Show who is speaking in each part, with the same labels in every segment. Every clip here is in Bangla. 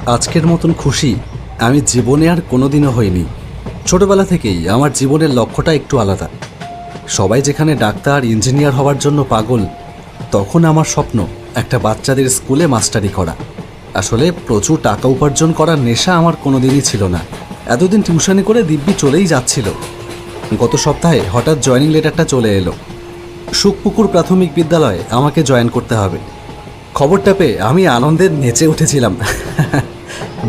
Speaker 1: আজকের মতন খুশি আমি জীবনে আর কোনোদিনও হইনি। ছোটবেলা থেকেই আমার জীবনের লক্ষ্যটা একটু আলাদা। সবাই যেখানে ডাক্তার ইঞ্জিনিয়ার হওয়ার জন্য পাগল, তখন আমার স্বপ্ন একটা বাচ্চাদের স্কুলে মাস্টারি করা। আসলে প্রচুর টাকা উপার্জন করার নেশা আমার কোনোদিনই ছিল না। এতদিন টিউশনি করে দিব্যি চলেই যাচ্ছিল। গত সপ্তাহে হঠাৎ জয়েনিং লেটারটা চলে এলো। সুখপুকুর প্রাথমিক বিদ্যালয়ে আমাকে জয়েন করতে হবে। খবরটা পেয়ে আমি আনন্দে নেচে উঠেছিলাম।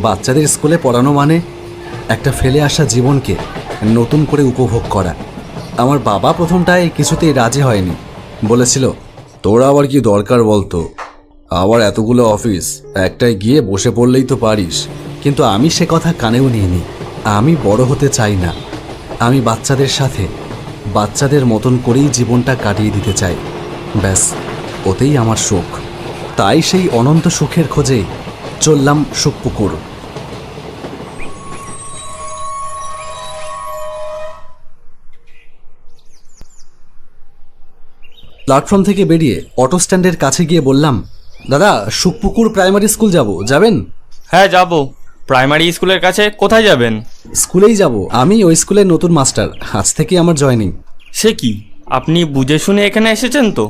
Speaker 1: বাচ্চাদের স্কুলে পড়ানো মানে একটা ফেলে আসা জীবনকে নতুন করে উপভোগ করা। আমার বাবা প্রথমটায় কিছুতেই রাজি হয়নি, বলেছিল তোরা আবার কি দরকার বলতো, আবার এতগুলো অফিস, একটাই গিয়ে বসে পড়লেই তো পারিস। কিন্তু আমি সে কথা কানেও নিইনি। আমি বড় হতে চাই না, আমি বাচ্চাদের সাথে বাচ্চাদের মতন করেই জীবনটা কাটিয়ে দিতে চাই। ব্যাস, ওতেই আমার সুখ। তাই সেই অনন্ত সুখের খোঁজেই চললাম সুখপুকুর। প্ল্যাটফর্ম থেকে বেরিয়ে অটো স্ট্যান্ডের কাছে গিয়ে বললাম, দাদা সুখপুকুর প্রাইমারি স্কুল যাবেন?
Speaker 2: হ্যাঁ যাব। প্রাইমারি স্কুলের কাছে কোথায় যাবেন?
Speaker 1: স্কুলেই যাব, আমি ওই স্কুলের নতুন মাস্টার, আজ থেকে আমার জয়েনিং।
Speaker 2: সে কি, আপনি বুঝে শুনে এখানে এসেছেন তো?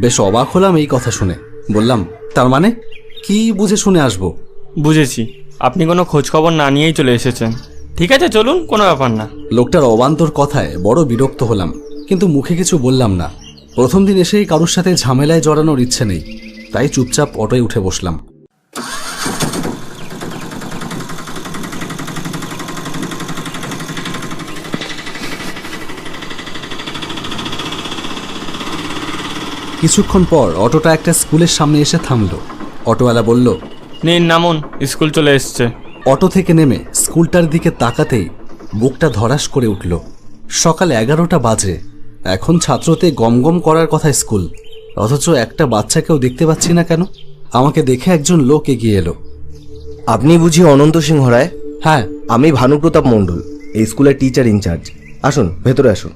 Speaker 1: বেশ অবাক হলাম এই কথা শুনে। বললাম, তার মানে কি বুঝে শুনে আসবো?
Speaker 2: বুঝেছি, আপনি কোনো খোঁজখবর না নিয়েই চলে এসেছেন। ঠিক আছে চলুন, কোনো ব্যাপার না।
Speaker 1: লোকটার অবান্তর কথায় বড় বিরক্ত হলাম, কিন্তু মুখে কিছু বললাম না। প্রথম দিন এসেই কারোর সাথে ঝামেলায় জড়ানোর ইচ্ছে নেই, তাই চুপচাপ অটোয় উঠে বসলাম। কিছুক্ষণ পর অটোটা একটা স্কুলের সামনে এসে থামলো। অটোওয়ালা বলল,
Speaker 2: নিন নামুন, স্কুল চলে এসছে।
Speaker 1: অটো থেকে নেমে স্কুলটার দিকে তাকাতেই বুকটা ধড়াস করে উঠল। সকাল 11টা বাজে, এখন ছাত্রতে গমগম করার কথা স্কুল, অথচ একটা বাচ্চাকেও দেখতে পাচ্ছি না কেন? আমাকে দেখে একজন লোক এগিয়ে এলো।
Speaker 3: আপনি বুঝি অনন্ত সিংহ রায়?
Speaker 1: হ্যাঁ।
Speaker 3: আমি ভানুপ্রতাপ মণ্ডল, এই স্কুলের টিচার ইনচার্জ। আসুন, ভেতরে আসুন,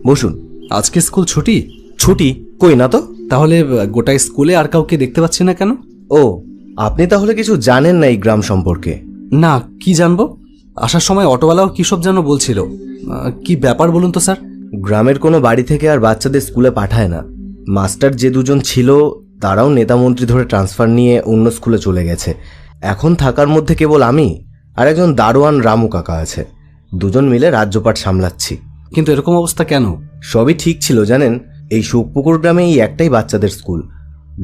Speaker 3: বসুন।
Speaker 1: আজকে স্কুল ছুটি?
Speaker 3: ছুটি? কই না তো।
Speaker 1: তাহলে গোটা স্কুলে আর কাউকে দেখতে পাচ্ছি না কেন?
Speaker 3: ও, আপনি তাহলে কিছু জানেন না এই গ্রাম সম্পর্কে?
Speaker 1: না, কি জানবো? আসার সময় অটোওয়ালাও কী সব যেন বলছিল। কি ব্যাপার বলুন তো স্যার?
Speaker 3: গ্রামের কোনো বাড়ি থেকে আর বাচ্চাদের স্কুলে পাঠায় না। মাস্টার যে দুজন ছিল তারাও নেতামন্ত্রী ধরে ট্রান্সফার নিয়ে অন্য স্কুলে চলে গেছে। এখন থাকার মধ্যে কেবল আমি আর একজন দারোয়ান রামু কাকা আছে। দুজন মিলে রাজ্যপাট সামলাচ্ছি।
Speaker 1: কিন্তু এরকম অবস্থা কেন?
Speaker 3: সবই ঠিক ছিল জানেন, এই সুখপুকুর গ্রামে এই একটাই বাচ্চাদের স্কুল।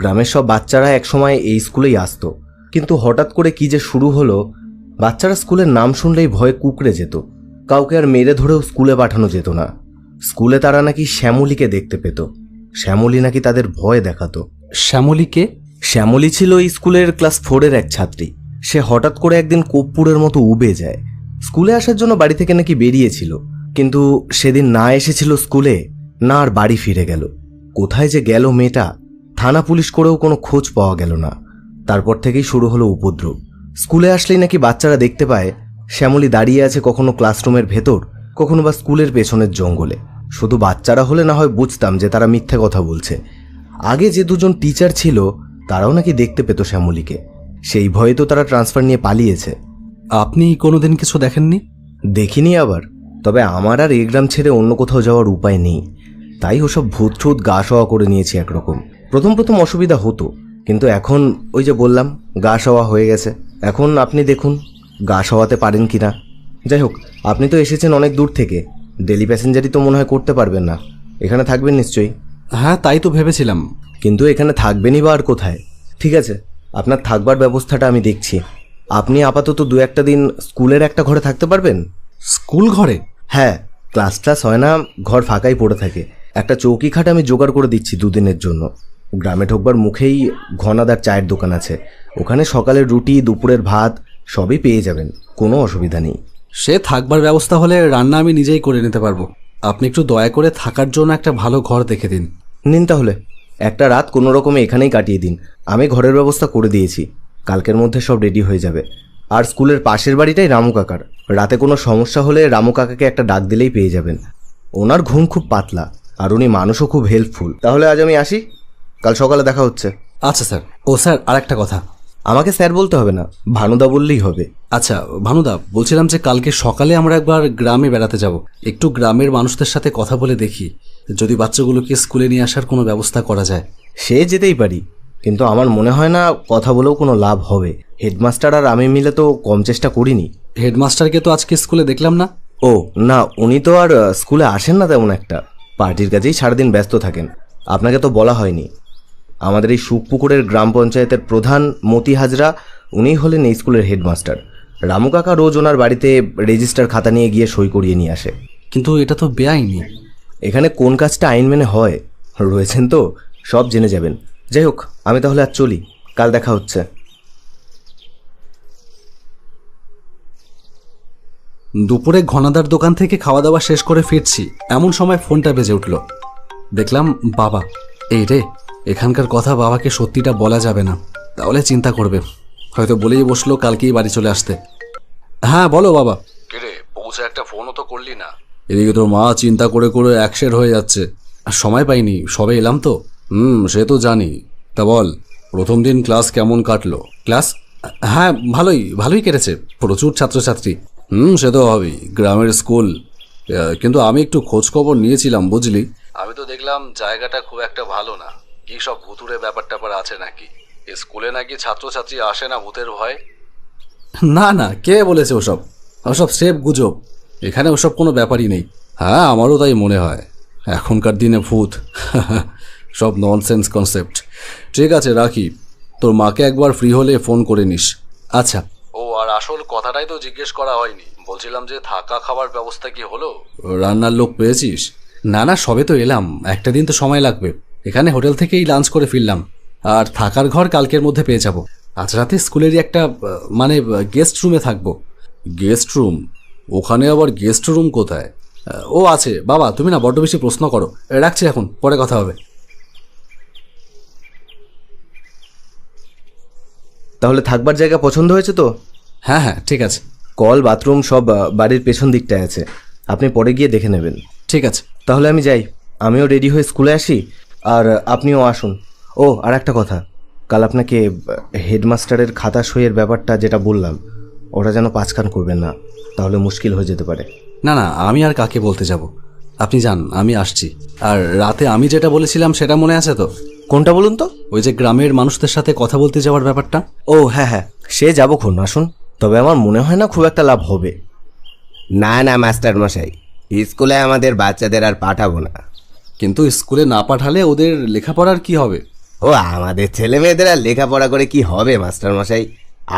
Speaker 3: গ্রামের সব বাচ্চারা একসময় এই স্কুলেই আসতো, কিন্তু হঠাৎ করে কি যে শুরু হলো, বাচ্চারা স্কুলের নাম শুনলেই ভয়ে কুঁকড়ে যেত। কাউকে আর মেরে ধরেও স্কুলে পাঠানো যেত না। স্কুলে তারা নাকি শ্যামলীকে দেখতে পেত। শ্যামলী নাকি তাদের ভয় দেখাতো।
Speaker 1: শ্যামলীকে?
Speaker 3: শ্যামলী ছিল এই স্কুলের ক্লাস 4-এর এক ছাত্রী। সে হঠাৎ করে একদিন কর্পূরের মতো উবে যায়। স্কুলে আসার জন্য বাড়ি থেকে নাকি বেরিয়েছিল, কিন্তু সেদিন না এসেছিল স্কুলে, না আর বাড়ি ফিরে গেল। কোথায় যে গেল মেয়েটা, থানা পুলিশ করেও কোনো খোঁজ পাওয়া গেল না। তারপর থেকেই শুরু হলো উপদ্রব। স্কুলে আসলেই নাকি বাচ্চারা দেখতে পায় শ্যামলী দাঁড়িয়ে আছে কখনো ক্লাসরুমের ভেতর, কখনো বা স্কুলের পেছনের জঙ্গলে। শুধু বাচ্চারা হলে না হয় বুঝতাম যে তারা মিথ্যে কথা বলছে। আগে যে দুজন টিচার ছিল তারাও নাকি দেখতে পেত শ্যামলীকে। সেই ভয়ে তো তারা ট্রান্সফার নিয়ে পালিয়েছে।
Speaker 1: আপনি কোনোদিন কিছু দেখেননি?
Speaker 3: দেখিনি আবার, তবে আমার আর এই গ্রাম ছেড়ে অন্য কোথাও যাওয়ার উপায় নেই। তাই ওসব ভূত ঠুত গা সওয়া করে নিয়েছি একরকম। প্রথম প্রথম অসুবিধা হতো, কিন্তু এখন ওই যে বললাম, গা সওয়া হয়ে গেছে। এখন আপনি দেখুন গা সওয়াতে পারেন কি না। যাই হোক, আপনি তো এসেছেন অনেক দূর থেকে, ডেলি প্যাসেঞ্জারই তো মনে হয় করতে পারবেন না। এখানে থাকবেন নিশ্চয়ই?
Speaker 1: হ্যাঁ, তাই তো ভেবেছিলাম।
Speaker 3: কিন্তু এখানে থাকবেনই বা আর কোথায়? ঠিক আছে, আপনার থাকবার ব্যবস্থাটা আমি দেখছি। আপনি আপাতত 2-1 দিন স্কুলের একটা ঘরে থাকতে পারবেন?
Speaker 1: স্কুল ঘরে?
Speaker 3: হ্যাঁ, ক্লাস হয় না, ঘর ফাঁকাই পড়ে থাকে। একটা চৌকি খাট আমি জোগাড় করে দিচ্ছি 2 দিনের জন্য। গ্রামে ঢোকবার মুখেই ঘনাদার চায়ের দোকান আছে, ওখানে সকালের রুটি, দুপুরের ভাত সবই পেয়ে যাবেন, কোনো অসুবিধা নেই।
Speaker 1: সে থাকবার ব্যবস্থা হলে রান্না আমি নিজেই করে নিতে পারবো। আপনি একটু দয়া করে থাকার জন্য একটা ভালো ঘর দেখে দিন।
Speaker 3: নিন তাহলে, একটা রাত কোনো রকমে এখানেই কাটিয়ে দিন। আমি ঘরের ব্যবস্থা করে দিয়েছি, কালকের মধ্যে সব রেডি হয়ে যাবে। আর স্কুলের পাশের বাড়িটাই রামু কাকার। রাতে কোনো সমস্যা হলে রামু কাকাকে একটা ডাক দিলেই পেয়ে যাবেন। ওনার ঘুম খুব পাতলা, আর উনি মানুষও খুব হেল্পফুল। তাহলে আজ আমি আসি, কাল সকালে দেখা হচ্ছে।
Speaker 1: আচ্ছা স্যার। ও স্যার, আরেকটা কথা।
Speaker 3: আমাকে স্যার বলতে হবে না, ভানুদা বললেই হবে।
Speaker 1: আচ্ছা ভানুদা, বলছিলাম যে কালকে সকালে আমরা একবার গ্রামে বেড়াতে যাব। একটু গ্রামের মানুষদের সাথে কথা বলে দেখি যদি বাচ্চাগুলোকে স্কুলে নিয়ে আসার কোনো ব্যবস্থা করা যায়।
Speaker 3: সে যেতেই পারি, কিন্তু আমার মনে হয় না কথা বলেও কোনো লাভ হবে। হেডমাস্টার আর আমি মিলে তো কম চেষ্টা করিনি।
Speaker 1: হেডমাস্টারকে তো আজকে স্কুলে দেখলাম না।
Speaker 3: ও না, উনি তো আর স্কুলে আসেন না তেমন একটা, পার্টির কাজেই সারাদিন ব্যস্ত থাকেন। আপনাকে তো বলা হয়নি, আমাদের এই সুখপুকুরের গ্রাম পঞ্চায়েতের প্রধান মতি হাজরা, উনিই হলেন এই স্কুলের হেডমাস্টার। রামু কাকা রোজ ওনার বাড়িতে রেজিস্টার খাতা নিয়ে গিয়ে সই করিয়ে নিয়ে আসে।
Speaker 1: কিন্তু এটা তো বেআইনি।
Speaker 3: এখানে কোন কাজটা আইন মেনে হয়, রয়েছেন তো, সব জেনে যাবেন। যাই হোক, আমি তাহলে আর চলি, কাল দেখা হচ্ছে।
Speaker 1: দুপুরে ঘনাদার দোকান থেকে খাওয়া দাওয়া শেষ করে ফিরছি, এমন সময় ফোনটা বেজে উঠল। দেখলাম বাবা। এই রে, এখানকার কথা বাবাকে সত্যিটা বলা যাবে না, তাহলে চিন্তা করবে। হয়তো বলেই বসলো কালকেই বাড়ি চলে আসতে। হ্যাঁ বলো বাবা। কিরে, পৌঁছে একটা ফোনও তো করলি না। এদিকে তোর মা চিন্তা করে করে একশের হয়ে যাচ্ছে, আর সময় পাইনি, সবে এলাম তো। সে তো জানি। তা বল, প্রথম দিন ক্লাস কেমন কাটলো? ক্লাস? হ্যাঁ, ভালোই ভালোই কেটেছে, প্রচুর ছাত্রছাত্রী। সে তো হবেই, গ্রামের স্কুল। কিন্তু আমি একটু খোঁজ খবর নিয়েছিলাম বুঝলি। আমি তো দেখলাম জায়গাটা খুব একটা ভালো না। কি সব ভুতুরে ব্যাপার ট্যাপার আছে নাকি? স্কুলে নাকি ছাত্রছাত্রী আসে না ভূতের ভয়? না না, কে বলেছে ওসব? ওসব সেফ গুজব, এখানে ওসব কোনো ব্যাপারই নেই। হ্যাঁ, আমারও তাই মনে হয়। এখনকার দিনে ভূত সব ননসেন্স কনসেপ্ট। ঠিক আছে, রাখি। তোর মাকে একবার ফ্রি হলে ফোন করে নিস। আচ্ছা। ও, আর আসল কথাটাই তো জিজ্ঞেস করা হয়নি। বলছিলাম যে থাকা খাবার ব্যবস্থা কি হলো? রান্নার লোক পেয়েছিস? না না, সবে তো এলাম, একটা দিন তো সময় লাগবে। এখানে হোটেল থেকেই লাঞ্চ করে ফিরলাম, আর থাকার ঘর কালকের মধ্যে পেয়ে যাব। আজ রাতে স্কুলেরই একটা গেস্ট রুমে থাকবো। Guest room? ওখানে আবার গেস্ট রুম কোথায়? ও আছে বাবা, তুমি না বড্ড বেশি প্রশ্ন করো। রাখছি এখন, পরে কথা হবে।
Speaker 3: তাহলে থাকবার জায়গা পছন্দ হয়েছে তো?
Speaker 1: হ্যাঁ হ্যাঁ, ঠিক আছে।
Speaker 3: কল, বাথরুম সব বাড়ির পেছন দিকটায় আছে, আপনি পরে গিয়ে দেখে নেবেন।
Speaker 1: ঠিক আছে,
Speaker 3: তাহলে আমি যাই, আমিও রেডি হয়ে স্কুলে আসি, আর আপনিও আসুন। ও, আর একটা কথা, কাল আপনাকে হেডমাস্টারের খাতা সইয়ের ব্যাপারটা যেটা বললাম, ওটা যেন পাঁচকান করবেন না, তাহলে মুশকিল হয়ে যেতে পারে।
Speaker 1: না না, আমি আর কাকে বলতে যাব? আপনি যান, আমি আসছি। আর রাতে আমি যেটা বলেছিলাম সেটা মনে আছে তো?
Speaker 3: কোনটা বলুন তো?
Speaker 1: ওই যে গ্রামের মানুষদের সাথে কথা বলতে যাওয়ার ব্যাপারটা।
Speaker 3: ও হ্যাঁ হ্যাঁ, সে যাবো খুন, আসুন। তবে আমার মনে হয় না খুব একটা লাভ হবে।
Speaker 4: না না মাস্টার মশাই, স্কুলে আমাদের বাচ্চাদের আর পাঠাবো না।
Speaker 1: কিন্তু স্কুলে না পাঠালে ওদের লেখাপড়ার কি হবে?
Speaker 4: ও, আমাদের ছেলে মেয়েদের আর লেখাপড়া করে কি হবে মাস্টার মশাই?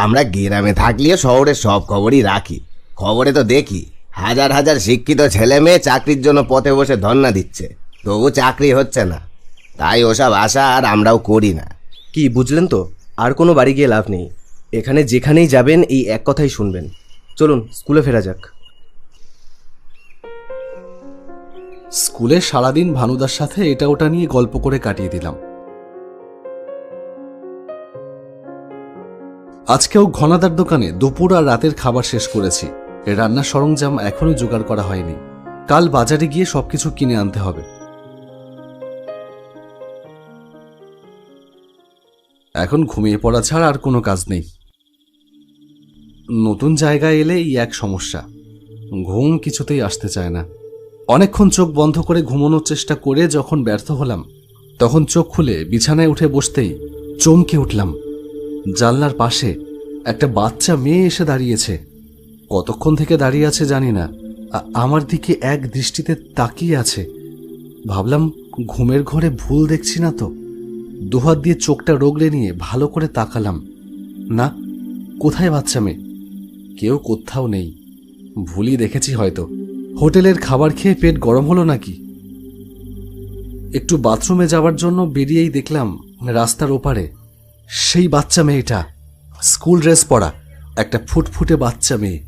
Speaker 4: আমরা গ্রামে থাকলেও শহরের সব খবরই রাখি, খবরে তো দেখি হাজার হাজার শিক্ষিত ছেলে মেয়ে চাকরির জন্য পথে বসে ধর্ণা দিচ্ছে, তবু চাকরি হচ্ছে না। তাই ওসব আশা আর আমরাও করি না।
Speaker 3: কি বুঝলেন তো, আর কোনো বাড়ি গিয়ে লাভ নেই, এখানে যেখানেই যাবেন এই এক কথাই শুনবেন। চলুন স্কুলে ফেরা যাক।
Speaker 1: স্কুলে সারাদিন ভানুদার সাথে এটা ওটা নিয়ে গল্প করে কাটিয়ে দিলাম। আজকেও ঘনাদার দোকানে দুপুর আর রাতের খাবার শেষ করেছি। রান্নার সরঞ্জাম এখনো জোগাড় করা হয়নি, কাল বাজারে গিয়ে সবকিছু কিনে আনতে হবে। এখন ঘুমিয়ে পড়া ছাড়া আর কোনো কাজ নেই। নতুন জায়গায় এলে এই এক সমস্যা, ঘুম কিছুতেই আসতে চায় না। অনেকক্ষণ চোখ বন্ধ করে ঘুমানোর চেষ্টা করে যখন ব্যর্থ হলাম, তখন চোখ খুলে বিছানায় উঠে বসতেই চমকে উঠলাম। জানলার পাশে একটা বাচ্চা মেয়ে এসে দাঁড়িয়েছে। কতক্ষণ থেকে দাঁড়িয়ে আছে জানি না, আমার দিকে এক দৃষ্টিতে তাকিয়ে আছে। ভাবলাম ঘুমের ঘরে ভুল দেখছি না তো। দুহাত দিয়ে চোখটা রগড়ে নিয়ে ভালো করে তাকালাম। না, কোথায় বাচ্চা মেয়ে? কেউ কোথাও নেই। ভুলই দেখেছি হয়তো। হোটেলের খাবার খেয়ে পেট গরম হলো নাকি? একটু বাথরুমে যাওয়ার জন্য বেরিয়েই দেখলাম রাস্তার ওপারে সেই বাচ্চা মেয়েটা, স্কুল ড্রেস পরা একটা ফুটফুটে বাচ্চা মেয়ে।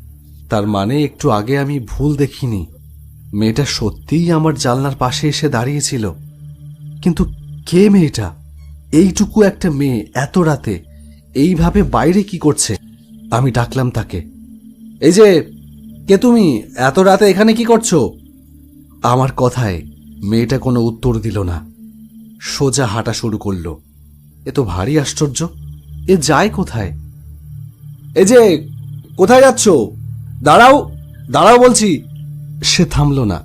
Speaker 1: তার মানে একটু আগে আমি ভুল দেখিনি, মেয়েটা সত্যিই আমার জানলার পাশে এসে দাঁড়িয়েছিল। কিন্তু কে মেয়েটা? এইটুকু একটা মেয়ে এত রাতে এইভাবে বাইরে কি করছে? আমি ডাকলাম তাকে, এই যে, কে তুমি? এত রাতে এখানে কি করছো? আমার কথায় মেয়েটা কোনো উত্তর দিল না, সোজা হাঁটা শুরু করলো। এ তো ভারী আশ্চর্য। এ যায় কোথায়? এই যে, কোথায় যাচ্ছ? দাঁড়াও, দাঁড়াও বলছি। সে থামল না,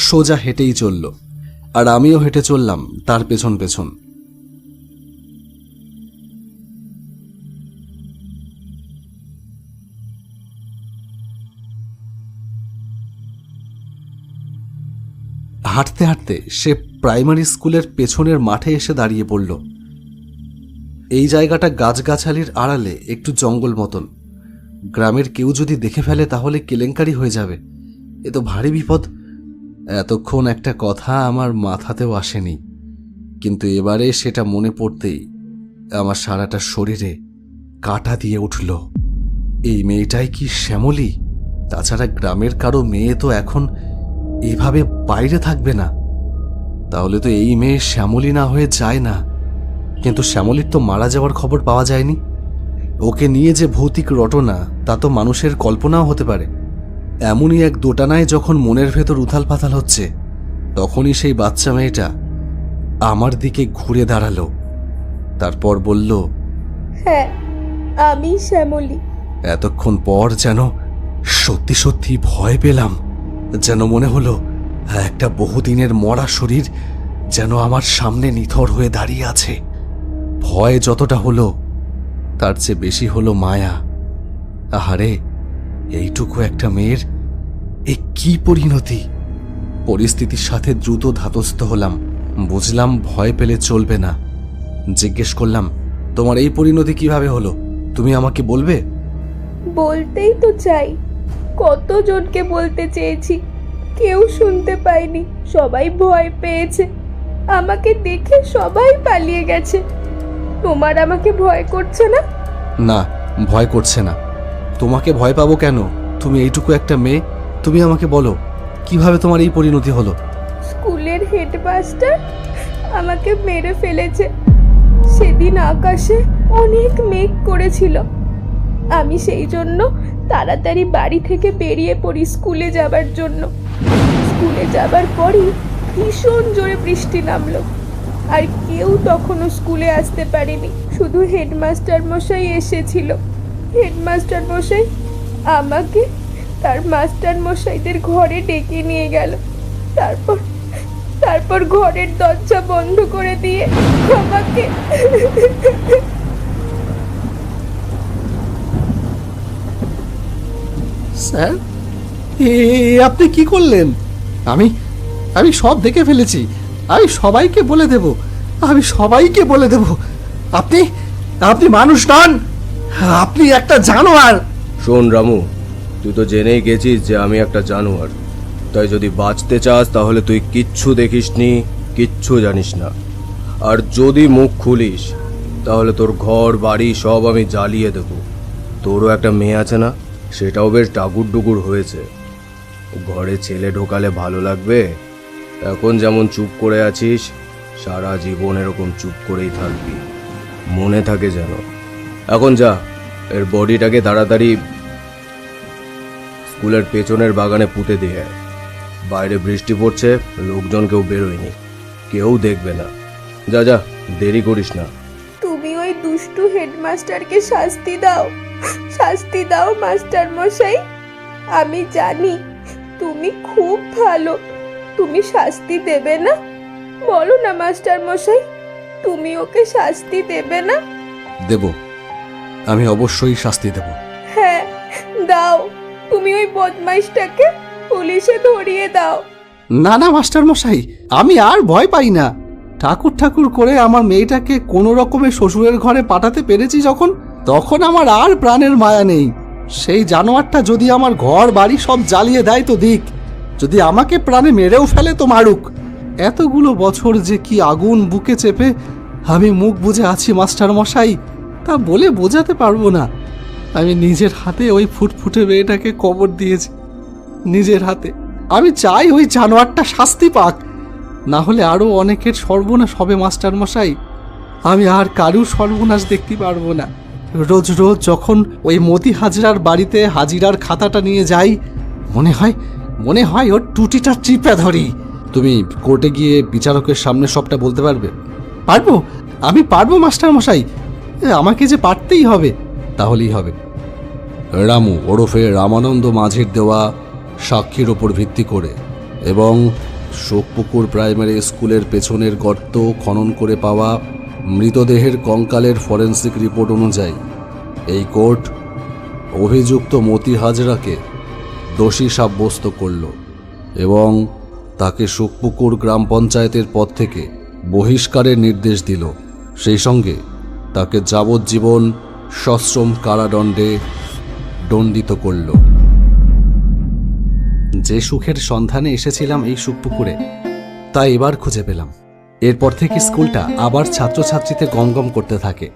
Speaker 1: সোজা হেঁটেই চলল, আর আমিও হেঁটে চললাম তার পেছন পেছন। হাঁটতে হাঁটতে সে প্রাইমারি স্কুলের পেছনের মাঠে এসে দাঁড়িয়ে পড়ল। এই জায়গাটা গাছগাছালির আড়ালে একটু জঙ্গল মতন। গ্রামের কেউ যদি দেখে ফেলে তাহলে কেলেঙ্কারি হয়ে যাবে। এ তো ভারী বিপদ। এতক্ষণ একটা কথা আমার মাথাতেও আসেনি, কিন্তু এবারে সেটা মনে পড়তেই আমার সারাটা শরীরে কাঁটা দিয়ে উঠল। এই মেয়েটাই কি শ্যামলী? তাছাড়া গ্রামের কারো মেয়ে তো এখন এইভাবে বাইরে থাকবে না। তাহলে তো এই মেয়ে শ্যামলী না হয়ে যায় না। কিন্তু শ্যামলীর তো মারা যাওয়ার খবর পাওয়া যায়নি। ওকে নিয়ে যে ভৌতিক রটনা, তা তো মানুষের কল্পনাও হতে পারে। এমনই এক দোটানায় যখন মনের ভেতর উথাল পাথাল হচ্ছে, তখনই সেই বাচ্চা মেয়েটা আমার দিকে ঘুরে দাঁড়ালো। তারপর বলল,
Speaker 5: হ্যাঁ, আমি শ্যামলী।
Speaker 1: এতক্ষণ পর যেন সত্যি সত্যি ভয় পেলাম। যেন মনে হলো একটা বহুদিনের মরা শরীর যেন আমার সামনে নিথর হয়ে দাঁড়িয়ে আছে। ভয় যতটা হলো, তার চেয়ে বেশি হলো মায়া। আহারে, এইটুকু একটা মেয়ের এ কি পরিণতি! পরিস্থিতির সাথে দ্রুত ধাতস্থ হলাম। বুঝলাম ভয় পেলে চলবে না। জিজ্ঞেস করলাম, তোমার এই পরিণতি কিভাবে হলো? তুমি আমাকে বলবে?
Speaker 5: বলতেই তো চাই, কতজনকে বলতে চেয়েছি, কেউ শুনতে পায়নি। সবাই ভয় পেয়েছে, আমাকে দেখে সবাই পালিয়ে গেছে। তোমার আমাকে ভয় করছে না?
Speaker 1: না, ভয় করছে না। তোমাকে ভয় পাবো কেন? তুমি এইটুকু একটা মেয়ে। তুমি আমাকে বলো, কিভাবে তোমার এই পরিণতি হলো?
Speaker 5: স্কুলের হেডমাস্টার আমাকে মেরে ফেলেছে। সেদিন আকাশে অনেক মেঘ করেছিল। আমি সেই জন্য তাড়াতাড়ি বাড়ি থেকে বেরিয়ে পড়ি স্কুলে যাবার জন্য। স্কুলে যাবার পরই ভীষণ জোরে বৃষ্টি নামলো, আর কেউ তখনও স্কুলে আসতে পারেনি। শুধু হেডমাস্টার মশাই এসেছিল। হেডমাস্টার মশাই আমাকে তার মাস্টার মশাইদের ঘরে ডেকে নিয়ে গেল। তারপর ঘরের দরজা বন্ধ করে দিয়ে আমাকে
Speaker 1: স্যার, আপনি কি করলেন? আমি সব দেখে ফেলেছি। আমি সবাইকে বলে দেব। আপনি মানুষ নন, আপনি একটা জানোয়ার।
Speaker 3: শোন রামু, তুই তো জেনেই গেছিস যে আমি একটা জানোয়ার। তাই যদি বাঁচতে চাস তাহলে তুই কিচ্ছু দেখিসনি, কিচ্ছু জানিস না। আর যদি মুখ খুলিস তাহলে তোর ঘর বাড়ি সব আমি জ্বালিয়ে দেব। তোরও একটা মেয়ে আছে না? সেটাও বেশ ডাগুর ডুগুর হয়েছে। ঘরে ছেলে ঢোকালে ভালো লাগবে? এখন যেমন চুপ করে আছিস, সারা জীবন এরকম চুপ করেই থাকবি, মনে থাকে যেন। এখন যা, এর বডিটাকে তাড়াতাড়ি স্কুলের পেছনের বাগানে পুঁতে দিয়ে আয়। বাইরে বৃষ্টি পড়ছে, লোকজন কেউ বেরোয়নি, কেউ দেখবে না। যা যা, দেরি করিস না।
Speaker 5: তুমি ওই দুষ্টু হেডমাস্টারকে শাস্তি দাও মাস্টার মশাই। আমি জানি তুমি খুব ভালো, তুমি শাস্তি দেবে না? বলো না মাস্টার মশাই, তুমি ওকে শাস্তি দেবে না?
Speaker 1: দেব, আমি অবশ্যই শাস্তি দেব।
Speaker 5: হ্যাঁ, দাও। তুমি ওই বদমাইশটাকে পুলিশে ধরিয়ে দাও।
Speaker 1: না না মাস্টার মশাই, আমি আর ভয় পাই না। ঠাকুর করে আমার মেয়েটাকে কোনো রকমের শ্বশুরের ঘরে পাঠাতে পেরেছি যখন, তখন আমার আর প্রাণের মায়া নেই। সেই জানোয়ারটা যদি আমার ঘর বাড়ি সব জ্বালিয়ে দেয় তো দিক, যদি আমাকে প্রাণে মেরেও ফেলে তো মারুক। এতগুলো বছর যে কি আগুন বুকে চেপে আমি মুখ বুজে আছি মাস্টার মশাই, তা বলে বোঝাতে পারবো না। আমি নিজের হাতে ওই ফুটফুটে মেয়েটাকে কবর দিয়েছি, নিজের হাতে। আমি চাই ওই জানোয়ারটা শাস্তি পাক, না হলে আরও অনেকের সর্বনাশ হবে মাস্টার মশাই। আমি আর কারুর সর্বনাশ দেখতে পারবো না। রোজ রোজ যখন ওই মতি হাজরার বাড়িতে হাজিরার খাতাটা নিয়ে যাই, মনে হয় ওর টুটিটা চিপে ধরি। তুমি কোর্টে গিয়ে বিচারকের সামনে সবটা বলতে পারবে? পারবো, আমি পারবো মাস্টার মশাই, আমাকে যে পারতেই হবে, তাহলেই হবে। রামু ওরফে রামানন্দ মাঝির দেওয়া সাক্ষীর ওপর ভিত্তি করে এবং শোকপুকুর প্রাইমারি স্কুলের পেছনের গর্ত খনন করে পাওয়া মৃতদেহের কঙ্কালের ফরেন্সিক রিপোর্ট অনুযায়ী এই কোর্ট অভিযুক্ত মতি হাজরাকে দোষী সাব্যস্ত করল এবং তাকে শোকপুকুর গ্রাম পঞ্চায়েতের পদ থেকে বহিষ্কারের নির্দেশ দিল। সেই সঙ্গে তাকে যাবজ্জীবন সশ্রম কারাদণ্ডে দণ্ডিত করল। যে সুখের সন্ধানে এসেছিলাম এই শোকপুকুরে, তা এবার খুঁজে পেলাম। এরপর থেকে স্কুলটা আবার ছাত্রছাত্রীতে গমগম করতে থাকে।